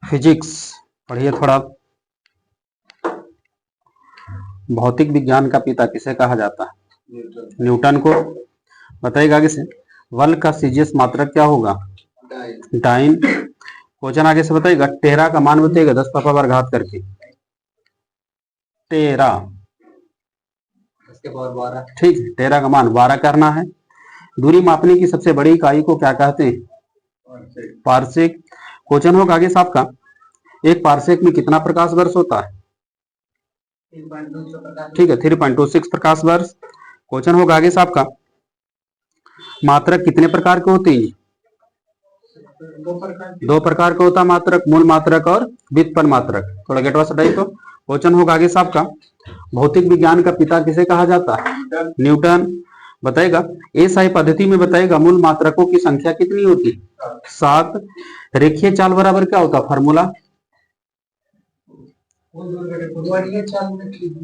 Physics पढ़िए थोड़ा। भौतिक विज्ञान का पिता किसे कहा जाता है? न्यूटन को। बताइएगा आगे से, बल का सीजीएस मात्रक क्या होगा? डाइन। क्वेश्चन आगे से बताइएगा, टेरा का मान बताइएगा 10 पावर पर घात करके। टेरा, ठीक है, टेरा का मान 12 करना है। दूरी मापने की सबसे बड़ी इकाई को क्या कहते हैं? पारसेक। क्वेश्चन होगा आगे से आपका, एक पारसेक में कितना प्रकाश वर्ष होता है? ठीक है, 3.26 प्रकाश वर्ष। क्वेश्चन होगा आगे से आपका, मात्रक कितने प्रकार के होते हैं? दो प्रकार का होता है मात्रक, मूल मात्रक और व्युत्पन्न मात्रक। थोड़ा गेटवा सटाई तो। क्वेश्चन होगा आगे से आपका, भौतिक विज्ञान का पिता किसे कहा जाता है? न्यूटन। बताएगा, एसआई पद्धति में बताएगा मूल मात्रकों की संख्या कितनी होती है? 7। रेखीय चाल बराबर क्या होता है फार्मूला?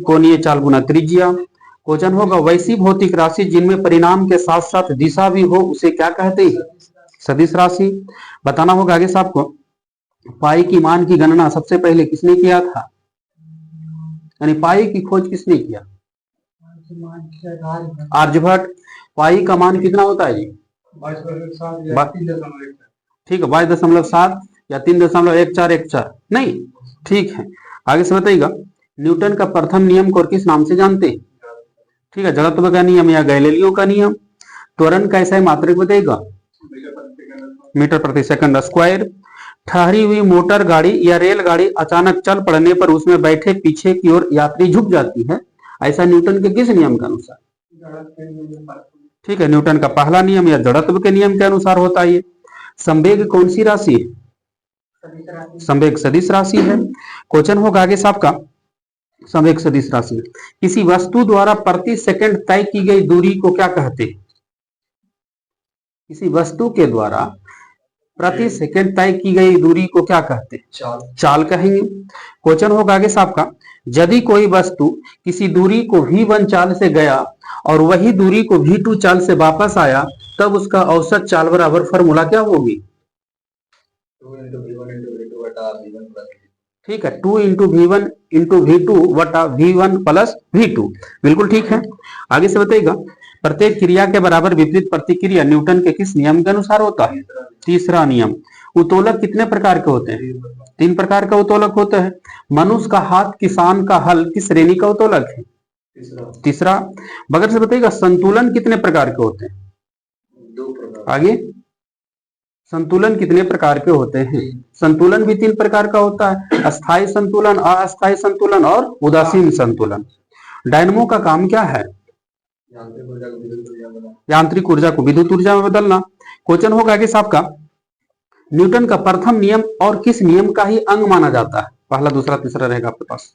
कोणीय चाल गुना त्रिज्या। क्वेश्चन होगा, वैसी भौतिक राशि जिनमें परिणाम के साथ साथ दिशा भी हो उसे क्या कहते हैं? सदिश राशि। बताना होगा आगे से आपको, पाई की मान की गणना सबसे पहले किसने किया था? यानी पाई की खोज किसने किया? आर्यभट्ट। पाई का मान कितना होता है जी? 22.7, ठीक है, 22.7 या 3.1414, नहीं, ठीक है। आगे से बताइएगा, न्यूटन का प्रथम नियम को किस नाम से जानते हैं? ठीक है, जड़त्व का नियम या गैलीलियो का नियम। त्वरण का ऐसा मात्रक बताइएगा, मीटर प्रति सेकंड स्क्वायर। ठहरी हुई मोटर गाड़ी या रेलगाड़ी अचानक चल पड़ने पर उसमें बैठे पीछे की ओर यात्री झुक जाती है, ऐसा न्यूटन के किस नियम के अनुसार? ठीक है, न्यूटन का पहला नियम या जड़त्व के नियम के अनुसार होता है ये। संवेग कौन सी राशि है? संवेग सदिश राशि है। क्वेश्चन होगा आगे से आपका, संवेग सदिश राशि, किसी वस्तु द्वारा प्रति सेकंड तय की गई दूरी को क्या कहते हैं? किसी वस्तु के द्वारा प्रति सेकंड तय की गई दूरी को क्या कहते हैं? चाल कहेंगे। क्वेश्चन होगा आगे से आपका, यदि कोई वस्तु किसी दूरी को v1 चाल से गया और वही दूरी को v2 चाल से वापस आया, तब उसका औसत चाल बराबर फॉर्मूला क्या होगी? ठीक है, 2 इंटू v1 इंटू v2 बटा v1 प्लस v2। बिल्कुल ठीक है। आगे से बताइएगा, प्रत्येक क्रिया के बराबर विपरीत प्रतिक्रिया न्यूटन के किस नियम के अनुसार होता है? तीसरा नियम। उत्तोलक कितने प्रकार के होते हैं? 3 प्रकार का उत्तोलक होता है। मनुष्य का हाथ, किसान का हल किस श्रेणी का उत्तोलक है? तीसरा। बगल से बताइएगा, संतुलन कितने प्रकार के होते हैं? 2 प्रकार। आगे, संतुलन कितने प्रकार के होते हैं? संतुलन भी 3 प्रकार का होता है, अस्थायी संतुलन, अस्थायी संतुलन और उदासीन संतुलन। डायनमो का काम क्या है? यांत्रिक ऊर्जा को विद्युत ऊर्जा में बदलना। क्वेश्चन होगा आगे आपका, न्यूटन का प्रथम नियम और किस नियम का ही अंग माना जाता है? पहला, दूसरा, तीसरा रहेगा आपके पास।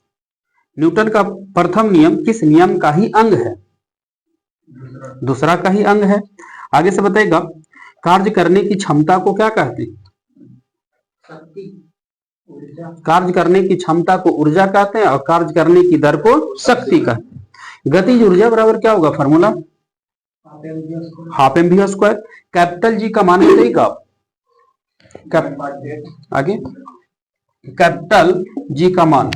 न्यूटन का प्रथम नियम किस नियम का ही अंग है? दूसरा का ही अंग है। आगे से बताएगा, कार्य करने की क्षमता को क्या कहते हैं? कार्य करने की क्षमता को ऊर्जा कहते हैं और कार्य करने की दर को शक्ति कहते हैं। गतिज ऊर्जा बराबर क्या होगा formula? Half mv square. Capital G का मान बताइएगा। आगे, कैपिटल जी का मान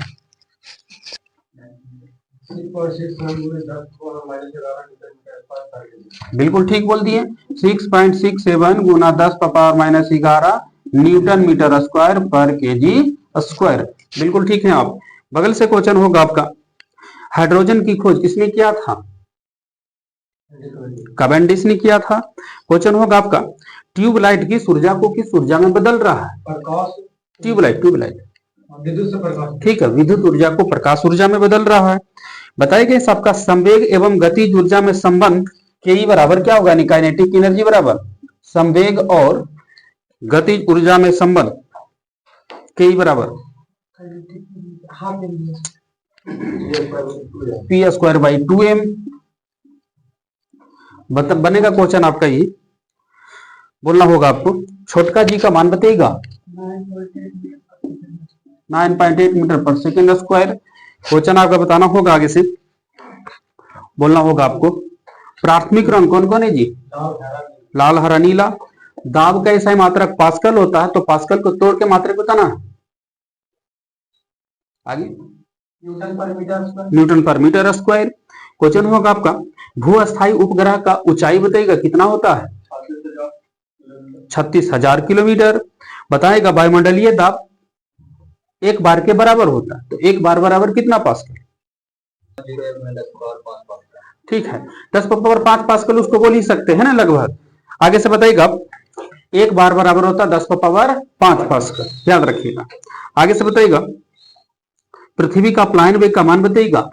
बिल्कुल ठीक बोल दिए, 6.67 गुना 10 power minus 11 newton metre square पर केजी स्क्वायर। बिल्कुल ठीक है आप। बगल से क्वेश्चन होगा आपका, हाइड्रोजन की खोज किसने किया था? कैवेंडिश ने किया था। क्वेश्चन होगा आपका, ट्यूबलाइट की ऊर्जा को किस ऊर्जा में बदल रहा है? ट्यूबलाइट, ठीक है, विद्युत ऊर्जा को प्रकाश ऊर्जा में बदल रहा है। बताइए सबका संवेग एवं गतिज ऊर्जा में संबंध के बराबर क्या होगा? काइनेटिक एनर्जी बराबर संवेग और गतिज ऊर्जा में संबंध के बराबर पी स्क्वायर बाई 2m। बनेगा क्वेश्चन आपका ये, बोलना होगा आपको, छोटका जी का मान बताइएगा। 9.8 मीटर पर सेकेंड स्क्वायर। क्वेश्चन आपका बताना होगा आगे से, बोलना होगा आपको, प्राथमिक रंग कौन कौन है जी? लाल, हरा, नीला। दाब का ऐसा मात्रक पास्कल होता है, तो पास्कल को तोड़ के मात्रक बताना। आगे न्यूटन पर मीटर स्क्वायर। क्वेश्चन होगा आपका भू अस्थायी उपग्रह का ऊंचाई बताइएगा कितना होता है? 36,000 किलोमीटर। बताएगा वायुमंडलीय दाब एक बार के बराबर होता है, तो एक बार बराबर कितना पास्कल? ठीक है, 10 पावर 5 पास्कल उसको बोल ही सकते हैं ना लगभग। आगे से बताइएगा एक बार बराबर होता है 10 पावर 5 पास्कल, याद रखिएगा। आगे से बताइएगा पृथ्वी का प्लायन वेग का मान बताइएगा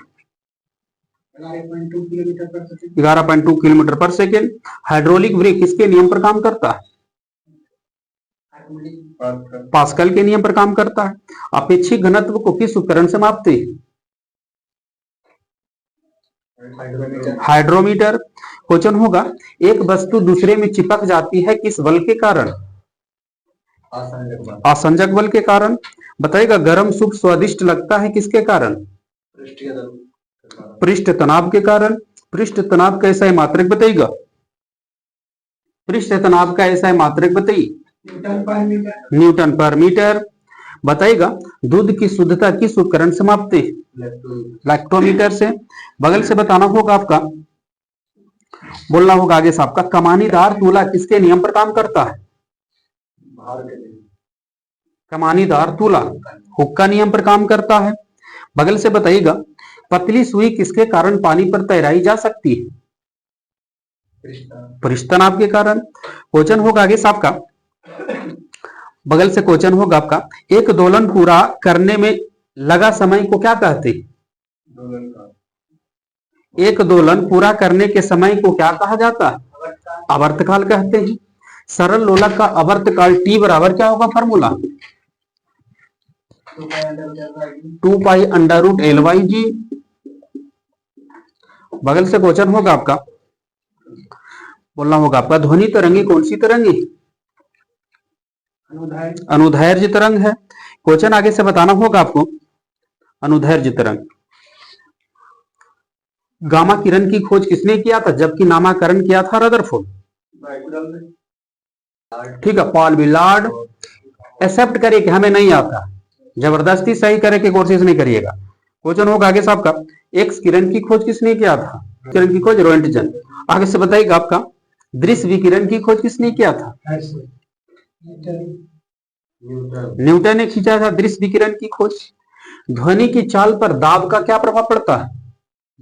11.2 किलोमीटर पर सेकेंड। हाइड्रोलिक ब्रेक किसके नियम पर काम करता है? पास्कल के नियम पर काम करता है। अपेक्षित घनत्व को किस उपकरण से मापते हैं? हाइड्रोमीटर। क्वेश्चन होगा एक वस्तु दूसरे में चिपक जाती है किस बल के कारण? आसंजक बल के कारण। बताइएगा गर्म सूप स्वादिष्ट लगता है किसके कारण? पृष्ठ तनाव के कारण। पृष्ठ तनाव का ऐसा मात्रक बताइएगा, पृष्ठ तनाव का ऐसा मात्रक बताइए। न्यूटन पर मीटर। बताइएगा दूध की शुद्धता किस उपकरण से मापते हैं? लैक्टोमीटर से। बगल से बताना होगा आपका, बोलना होगा आगे से आपका कमानीदार तुला किसके नियम पर काम करता है? कमानीदार तुला हुक्का नियम पर काम करता है। बगल से बताइएगा पतली सुई किसके कारण पानी पर तैराई जा सकती है? पृष्ठ तनाव के कारण। क्वेश्चन होगा आगे से आपका, बगल से क्वेश्चन होगा आपका एक दोलन पूरा करने में लगा समय को क्या कहते हैं? एक दोलन पूरा करने के समय को क्या कहा जाता है? आवर्तकाल कहते हैं। सरल लोलक का आवर्तकाल टी बराबर क्या होगा formula? 2 pi under root L by G. बगल से क्वेश्चन होगा आपका, बोलना होगा आपका ध्वनि तरंगी कौन सी तरंगी? अनुदैर्ध्य तरंग है। क्वेश्चन आगे से बताना होगा आपको अनुदैर्ध्य तरंग। गामा किरण की खोज किसने किया था जबकि नामकरण किया था रदरफोर्ड? ठीक है, पॉल विलार्ड। एक्सेप्ट करिए कि हमें नहीं आता, जबरदस्ती सही करे की कोशिश नहीं करिएगा। क्वेश्चन होगा आगे से आपका एक्स किरण की खोज किसने किया था? किरण की खोज रोएंटजन। आगे से बताइएगा आपका दृश्य विकिरण की खोज किसने किया था? न्यूटन ने खींचा था दृश्य विकिरण की खोज। ध्वनि की चाल पर दाब का क्या प्रभाव पड़ता है?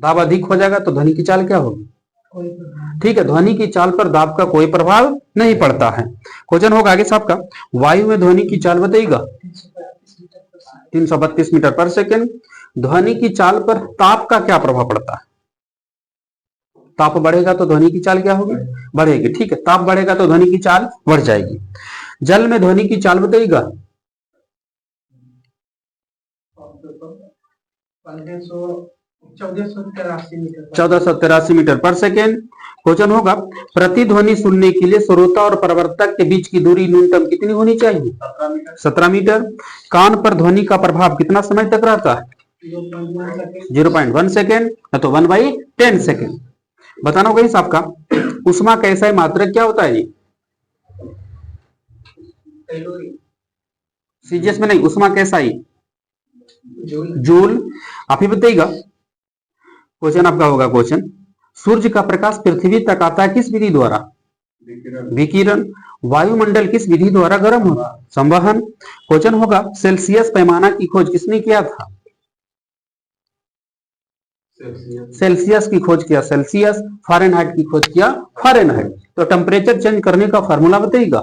दाब अधिक हो जाएगा तो ध्वनि की चाल क्या होगी? ठीक है, ध्वनि की चाल पर दाब का कोई प्रभाव नहीं पड़ता है। क्वेश्चन होगा आगे से आपका वायु में ध्वनि की चाल बताइएगा 332 मीटर पर सेकेंड। ध्वनि की चाल पर ताप का क्या प्रभाव पड़ता है? ताप बढ़ेगा तो ध्वनि की चाल क्या होगी? बढ़ेगी। ठीक है, ताप बढ़ेगा तो ध्वनि की चाल बढ़ जाएगी। जल में ध्वनि की चाल बताइएगा 1483 मीटर पर सेकेंड। क्वेश्चन होगा प्रतिध्वनि सुनने के लिए श्रोता और प्रवर्तक के बीच की दूरी न्यूनतम कितनी होनी चाहिए? 17 मीटर। कान पर ध्वनि का प्रभाव कितना समय तक रहता है? 0.1 सेकेंड, तो 1/10 सेकेंड। बताना होगा इस आपका उष्मा का ऐसा मात्रक क्या होता है? सीजीएस में नहीं, उष्मा कैसा ही जूल। आप ही बताइएगा। क्वेश्चन आपका होगा क्वेश्चन सूर्य का प्रकाश पृथ्वी तक आता है किस विधि द्वारा? विकिरण। वायुमंडल किस विधि द्वारा गर्म होगा? संवहन। क्वेश्चन होगा सेल्सियस पैमाना की खोज किसने किया था? सेल्सियस की खोज किया सेल्सियस। फारेनहाइट की खोज किया फारेनहाइट। तो टेम्परेचर चेंज करने का फॉर्मूला बताइएगा।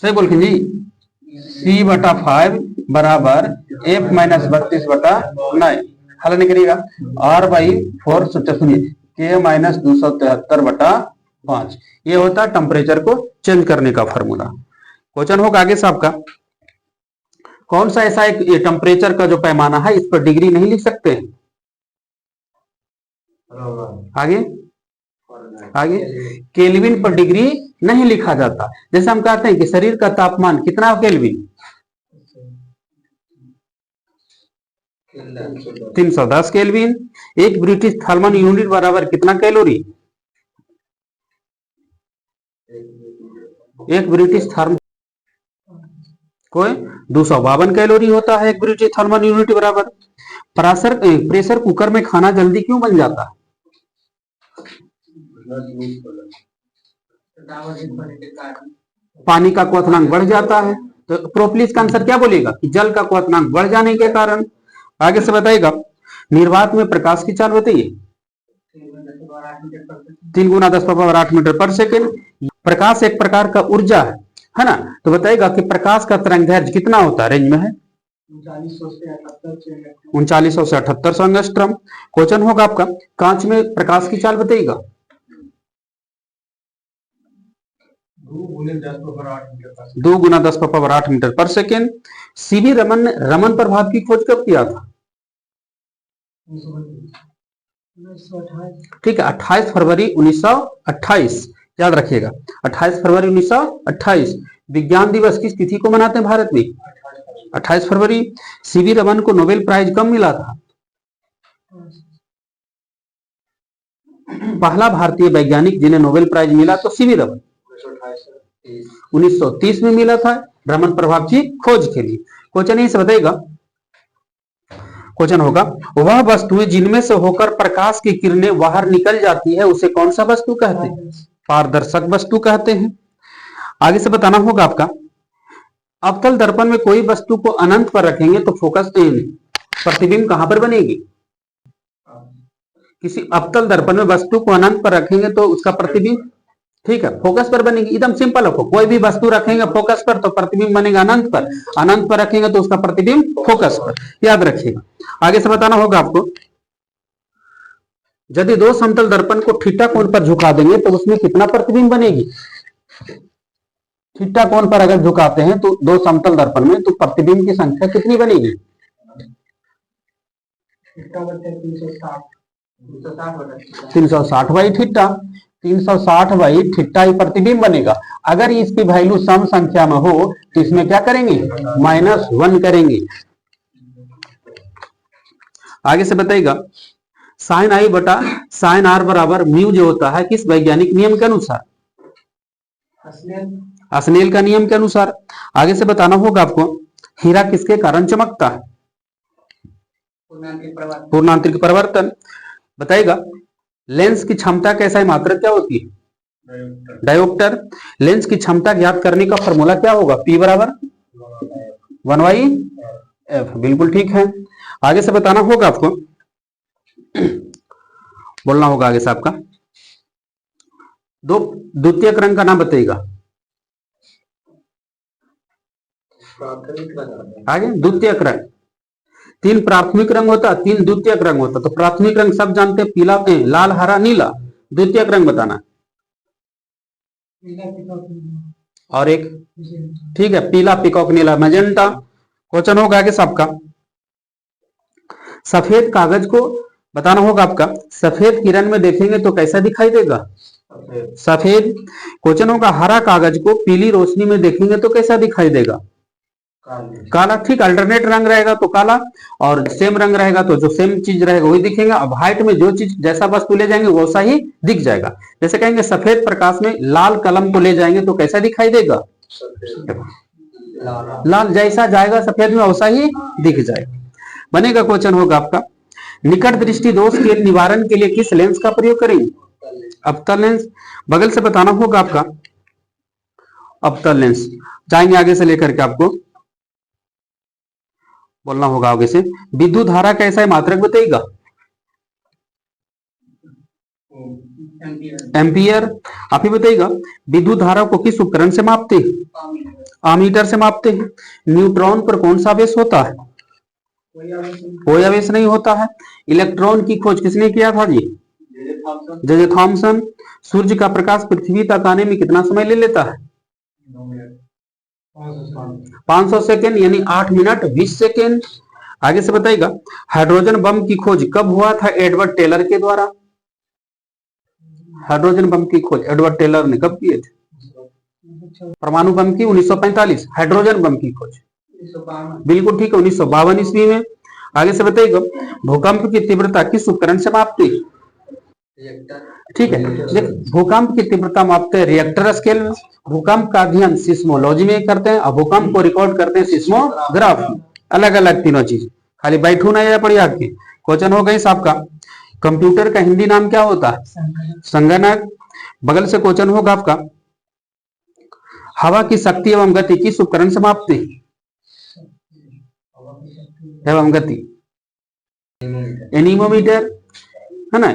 सही बोल जी, C/5 बराबर F माइनस 32/9। हल नहीं करिएगा R/4 सुनिए K माइनस 273/5। ये होता है टेम्परेचर को चेंज करने का फॉर्मूला। क्वेश्चन होगा आगे से आपका कौन सा ऐसा एक टेम्परेचर का जो पैमाना है इस पर डिग्री नहीं लिख सकते? आगे आगे केल्विन पर डिग्री नहीं लिखा जाता। जैसे हम कहते हैं कि शरीर का तापमान कितना केल्विन? 310 केल्विन। एक ब्रिटिश थर्मल यूनिट बराबर कितना कैलोरी? एक ब्रिटिश थर्म कोई 252 कैलोरी होता है एक ब्रिटिश थर्मल यूनिट बराबर। प्रेशर कुकर में खाना जल्दी क्यों बन जाता है? पानी का क्वथनांक बढ़ जाता है। तो प्रोपलीस का आंसर क्या बोलेगा कि जल का क्वथनांक बढ़ जाने के कारण। आगे से बताएगा निर्वात में प्रकाश की चाल बताइए। 3 × 10⁸ मीटर पर सेकेंड। प्रकाश एक प्रकार का ऊर्जा है ना। तो बताएगा कि प्रकाश का तरंगदैर्घ्य कितना होता है, रेंज में है 3900 से 7800 एंगस्ट्रम। क्वेश्चन होगा आपका कांच में प्रकाश की चाल बताइएगा। 2 × 10⁸ मीटर पर सेकेंड। सीवी रमन ने रमन प्रभाव की खोज कब किया था? ठीक है 28 फरवरी 1928 याद रखिएगा 28 फरवरी 1928। विज्ञान दिवस किस तिथि को मनाते हैं भारत में? 28 फरवरी। सीवी रमन को नोबेल प्राइज कब मिला था? पहला भारतीय वैज्ञानिक जिन्हें नोबेल प्राइज मिला तो सीवी रमन 1930 में मिला था रमन प्रभाव की खोज के लिए। क्वेश्चन यही से बताएगा। क्वेश्चन होगा वह वस्तुएं जिनमें से होकर प्रकाश की किरणें बाहर निकल जाती है उसे कौन सा वस्तु कहते हैं? पारदर्शक वस्तु कहते हैं। आगे से बताना होगा आपका अवतल दर्पण में कोई वस्तु को अनंत पर रखेंगे तो फोकस प्रतिबिंब कहां पर बनेगी? किसी अवतल दर्पण में वस्तु को अनंत पर रखेंगे तो उसका प्रतिबिंब ठीक है फोकस पर बनेगी। एकदम सिंपल रखो कोई भी वस्तु रखेंगे फोकस पर तो प्रतिबिंब बनेगा अनंत पर, अनंत पर रखेंगे तो उसका प्रतिबिंब फोकस पर, याद रखिएगा। आगे से बताना होगा आपको यदि दो समतल दर्पण को थीटा कोण पर झुका देंगे तो उसमें कितना प्रतिबिंब बनेगी? थीटा कोण पर अगर झुकाते हैं तो दो समतल दर्पण में तो प्रतिबिंब की संख्या कितनी बनेगी? 360 बाई थीटा 360 बाई थीटा ही प्रतिबिंब बनेगा। अगर इसकी वैल्यू सम संख्या में हो तो इसमें क्या करेंगे -1 करेंगे। आगे से बताइएगा साइन आई बटा साइन आर बराबर म्यू जो होता है किस वैज्ञानिक नियम के अनुसार? अस्नेल का नियम के अनुसार। आगे से बताना होगा आपको हीरा किसके कारण चमकता है? पूर्णांतरिक परिवर्तन। बताइएगा लेंस की क्षमता की SI मात्रक क्या होती है? डायोप्टर। लेंस की क्षमता ज्ञात करने का फॉर्मूला क्या होगा? P बराबर 1/f। बिल्कुल ठीक है। आगे से बताना होगा आपको बोलना होगा आगे से आपका दो द्वितीयक रंग का नाम बताइएगा। आगे द्वितीयक रंग 3 प्राथमिक रंग होता 3 द्वितीयक रंग होता। तो प्राथमिक रंग सब जानते हैं पीला लाल हरा नीला। द्वितीयक रंग बताना और एक ठीक है पीला पिकॉक नीला मैजेंटा। क्वेश्चन होगा आगे सबका सफेद कागज को बताना होगा आपका सफेद किरण में देखेंगे तो कैसा दिखाई देगा? सफेद। क्वेश्चन होगा हरा कागज को पीली रोशनी में देखेंगे तो कैसा दिखाई देगा? काला। ठीक अल्टरनेट रंग रहेगा तो काला और सेम रंग रहेगा तो जो सेम चीज रहेगा वही दिखेगा। अब हाइट में जो चीज जैसा वस्तु ले जाएंगे वैसा ही दिख जाएगा। जैसे कहेंगे सफेद प्रकाश में लाल कलम को ले जाएंगे तो कैसा दिखाई देगा? लाल जैसा जाएगा सफेद में वैसा ही दिख जाएगा बनेगा। क्वेश्चन होगा आपका निकट दृष्टि दोष के निवारण के लिए किस लेंस का प्रयोग करेंगे? अवतल लेंस। बगल से बताना होगा आपका अवतल लेंस। जाएंगे आगे से लेकर के आपको बोलना होगा आगे से विद्युत धारा का SI मात्रक बताइएगा। एम्पियर। आप ही बताइएगा विद्युत धारा को किस उपकरण से मापते हैं? अमीटर से मापते हैं। न्यूट्रॉन पर कौन सा आवेश होता है? कोई आवेश नहीं होता है। इलेक्ट्रॉन की खोज किसने किया था जी? J Thomson. सूर्य का प्रकाश पृथ्वी तक आने में कितना समय ले लेता है? 500 सेकेंड यानी 8 मिनट 20 सेकेंड। आगे से बताइएगा हाइड्रोजन बम की खोज कब हुआ था एडवर्ड टेलर के द्वारा? हाइड्रोजन बम की खोज एडवर्ड टेलर ने कब किए थे? परमाणु बम की 1945। हाइड्रोजन बम की खोज बिल्कुल ठीक है 1952 ईस्वी में। आगे से बताइएगा भूकंप की तीव्रता किस उपकरण से मापते हैं? ठीक है। देख, भूकंप की तीव्रता मापते हैं रिएक्टर स्केल में, भूकंप का अध्ययन सिस्मोलॉजी में करते हैं और भूकंप को रिकॉर्ड करते हैं सिस्मोग्राफ में। अलग अलग तीनों चीज, खाली बैठू ना या पड़ी आपके क्वेश्चन हो गई आपका। कंप्यूटर का हिंदी नाम क्या होता है? संगणक। बगल से क्वेश्चन होगा आपका, हवा की शक्ति एवं गति किस उपकरण से मापते हैं? एवं गति एनीमोमीटर, है ना।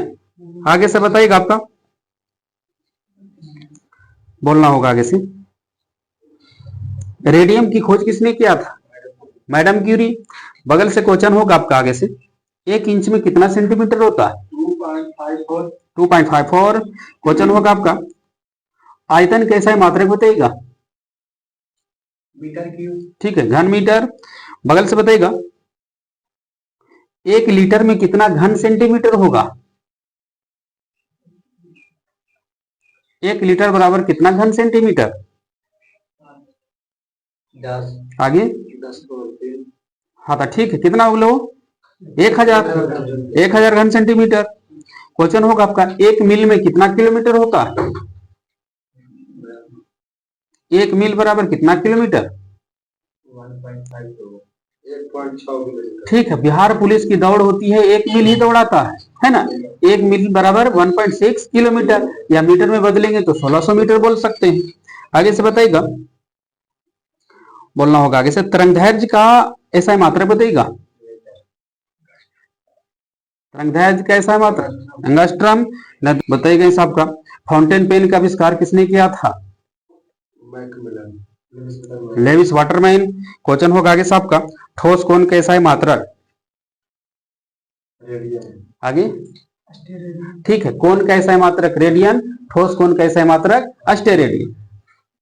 आगे से बताइएगा आपका, बोलना होगा आगे से। रेडियम की खोज किसने किया था? Madam Curie. बगल से क्वेश्चन होगा आपका आगे से, 1 इंच में कितना सेंटीमीटर होता है? 2.54। क्वेश्चन होगा आपका, आयतन कैसा है मात्रक बताइएगा? Metre cube. ठीक है, घन मीटर। बगल से बताइएगा, 1 लीटर में कितना घन सेंटीमीटर होगा? 1 लीटर बराबर कितना घन सेंटीमीटर? 10। आगे 10 हाँ तो ठीक है, कितना बोलो? 1000 घन सेंटीमीटर। क्वेश्चन होगा आपका, 1 मील में कितना किलोमीटर होता है? 1 मील बराबर कितना किलोमीटर? 1.6 ठीक है, बिहार पुलिस की दौड़ होती है, 1 मील ही दौड़ाता है ना। 1 मील बराबर 1.6 किलोमीटर, या मीटर में बदलेंगे तो 1600 मीटर बोल सकते हैं। आगे से बताइएगा, बोलना होगा आगे से, तरंगदैर्घ्य का ऐसा मात्रा बताइएगा। तरंगदैर्घ्य का ऐसा मात्रा एंगस्ट्रम। बताइएगा इस आपका, फाउंटेन पेन का आविष्कार किसने किया था? Levi's Waterman. क्वेश्चन होगा आगे से आपका, ठोस कोण कैसा है मात्रक? आगे ठीक है, कोण कैसा है मात्रक? रेडियन। ठोस कोण कैसा है मात्रक? अस्टेरेडियन।